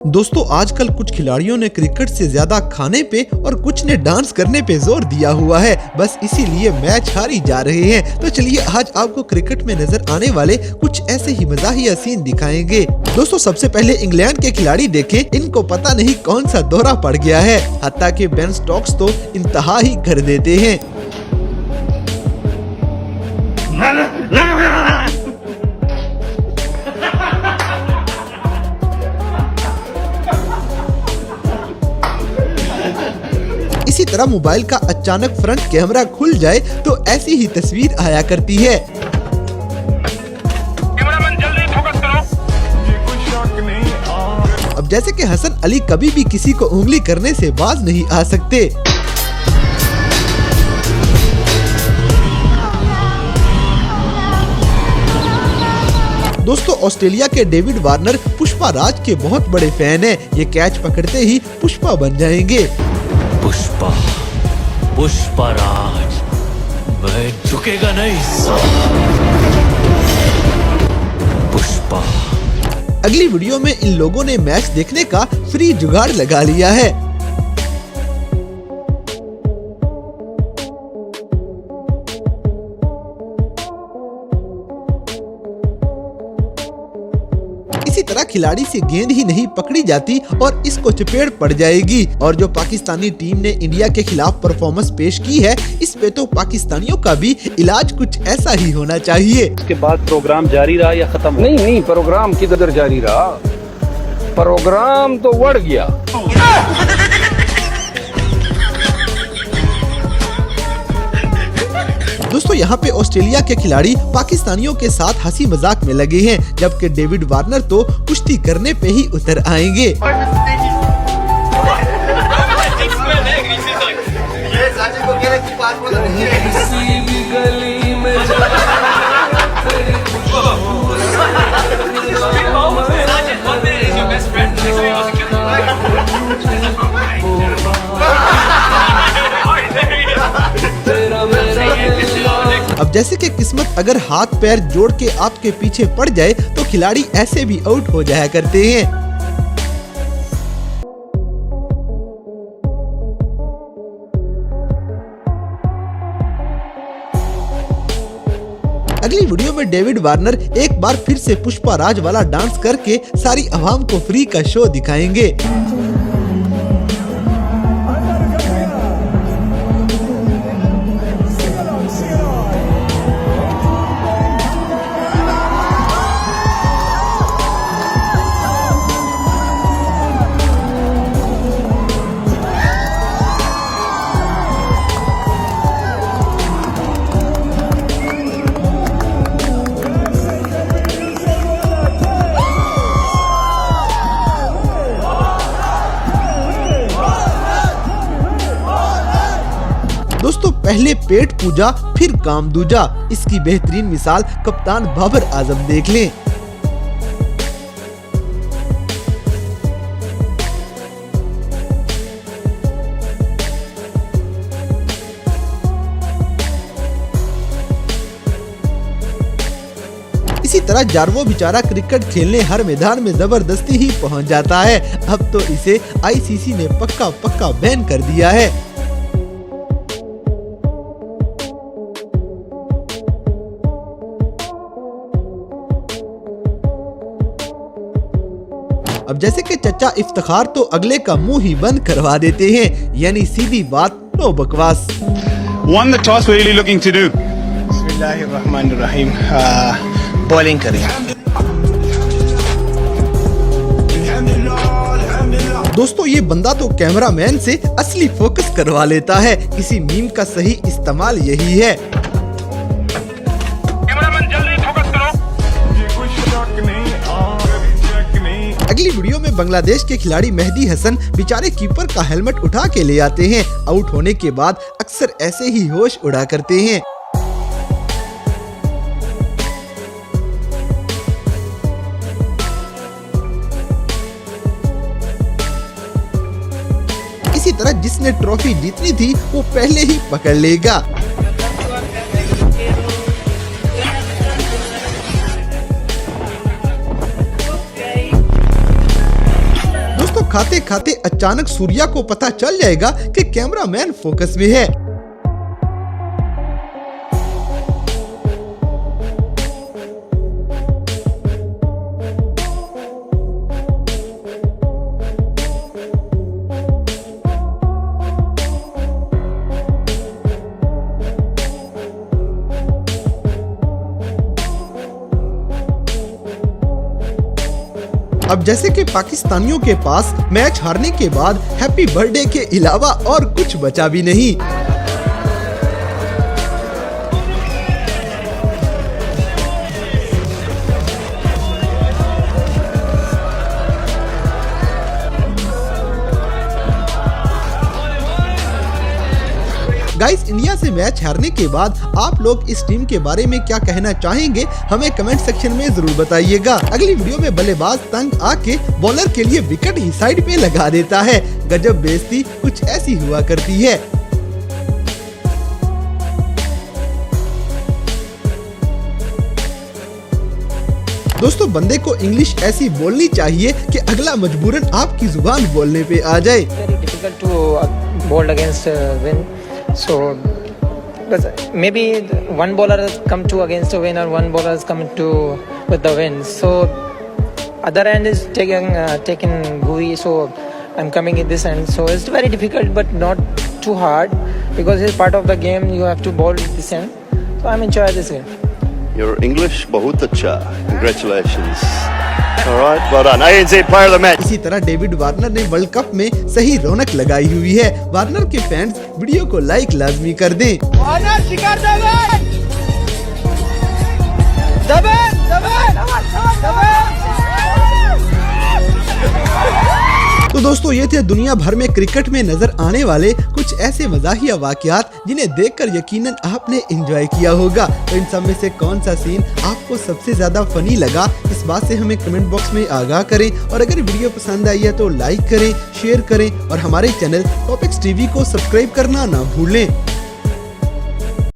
दोस्तों आजकल कुछ खिलाड़ियों ने क्रिकेट से ज्यादा खाने पे और कुछ ने डांस करने पे जोर दिया हुआ है। बस इसीलिए मैच हारी जा रहे हैं। तो चलिए आज आपको क्रिकेट में नजर आने वाले कुछ ऐसे ही मजाहिया सीन दिखाएंगे। दोस्तों सबसे पहले इंग्लैंड के खिलाड़ी देखें, इनको पता नहीं कौन सा दौरा पड़ गया है। हत्ता कि बेन स्टोक्स तो इंतहा ही कर देते हैं। इसी तरह मोबाइल का अचानक फ्रंट कैमरा खुल जाए तो ऐसी ही तस्वीर आया करती है। कैमरामैन जल्दी फोकस करो। अब जैसे कि हसन अली कभी भी किसी को उंगली करने से बाज नहीं आ सकते। दोस्तों ऑस्ट्रेलिया के डेविड वार्नर पुष्पा राज के बहुत बड़े फैन हैं। ये कैच पकड़ते ही पुष्पा बन जाएंगे। पुष्पा राज, मैं झुकेगा नहीं पुष्पा। अगली वीडियो में इन लोगों ने मैच देखने का फ्री जुगाड़ लगा लिया है। इसी तरह खिलाड़ी से गेंद ही नहीं पकड़ी जाती और इसको चपेट पड़ जाएगी। और जो पाकिस्तानी टीम ने इंडिया के खिलाफ परफॉर्मेंस पेश की है, इस पे तो पाकिस्तानियों का भी इलाज कुछ ऐसा ही होना चाहिए। इसके बाद प्रोग्राम जारी रहा या खत्म? नहीं, प्रोग्राम किधर जारी रहा, प्रोग्राम तो बढ़ गया। दोस्तों यहाँ पे ऑस्ट्रेलिया के खिलाड़ी पाकिस्तानियों के साथ हंसी मजाक में लगे हैं, जबकि डेविड वार्नर तो कुश्ती करने पे ही उतर आएंगे। अब जैसे कि किस्मत अगर हाथ पैर जोड़ के आपके पीछे पड़ जाए तो खिलाड़ी ऐसे भी आउट हो जाया करते हैं। अगली वीडियो में डेविड वार्नर एक बार फिर से पुष्पा राज वाला डांस करके सारी आवाम को फ्री का शो दिखाएंगे। दोस्तों पहले पेट पूजा फिर काम दूजा, इसकी बेहतरीन मिसाल कप्तान बाबर आजम देख लें। इसी तरह जारवो बेचारा क्रिकेट खेलने हर मैदान में जबरदस्ती ही पहुंच जाता है। अब तो इसे आईसीसी ने पक्का बैन कर दिया है। अब जैसे कि चचा इफ्तिखार तो अगले का मुंह ही बंद करवा देते हैं, यानी सीधी बात, नो बकवास। Won the toss, what are you looking to do? बिस्मिल्लाहिर्रहमानिर्रहीम, बॉलिंग करें। दोस्तों ये बंदा तो कैमरामैन से असली फोकस करवा लेता है। किसी मीम का सही इस्तेमाल यही है। कैमरामैन जल्दी फोकस करो। अगली वीडियो में बांग्लादेश के खिलाड़ी मेहदी हसन बेचारे कीपर का हेलमेट उठा के ले आते हैं। आउट होने के बाद अक्सर ऐसे ही होश उड़ा करते हैं। इसी तरह जिसने ट्रॉफी जीतनी थी वो पहले ही पकड़ लेगा। खाते खाते अचानक सूर्या को पता चल जाएगा कि कैमरामैन फोकस में है। अब जैसे कि पाकिस्तानियों के पास मैच हारने के बाद हैप्पी बर्थडे के अलावा और कुछ बचा भी नहीं। गाइस, इंडिया से मैच हारने के बाद आप लोग इस टीम के बारे में क्या कहना चाहेंगे, हमें कमेंट सेक्शन में जरूर बताइएगा। अगली वीडियो में बल्लेबाज तंग आके बॉलर के लिए विकेट ही साइड पे लगा देता है। गजब बेइज्जती कुछ ऐसी हुआ करती है। दोस्तों, बंदे को इंग्लिश ऐसी बोलनी चाहिए कि अगला मजबूरन आपकी जुबान बोलने पे आ जाए। Very difficult to bowl against win. So maybe one bowler has come to against a win, or one bowler has come to with the win. So other end is taking Gui, so I'm coming in this end. So it's very difficult, but not too hard, because it's part of the game. You have to bowl this end. So I'm enjoying this game. Your English बहुत अच्छा. Congratulations. All right, well done. ANZ player of the match. इसी तरह David Warner ने world cup में सही रौनक लगाई हुई है। वार्नर के फैंस वीडियो को लाइक लाजमी कर दें। तो दोस्तों, ये थे दुनिया भर में क्रिकेट में नजर आने वाले कुछ ऐसे मजाहिया वाकयात जिन्हें देखकर यकीनन आपने एंजॉय किया होगा। तो इन सब में से कौन सा सीन आपको सबसे ज्यादा फनी लगा, इस बात से हमें कमेंट बॉक्स में आगाह करें। और अगर वीडियो पसंद आई है तो लाइक करें, शेयर करें और हमारे चैनल टॉपिक्स टीवी को सब्सक्राइब करना ना भूलें।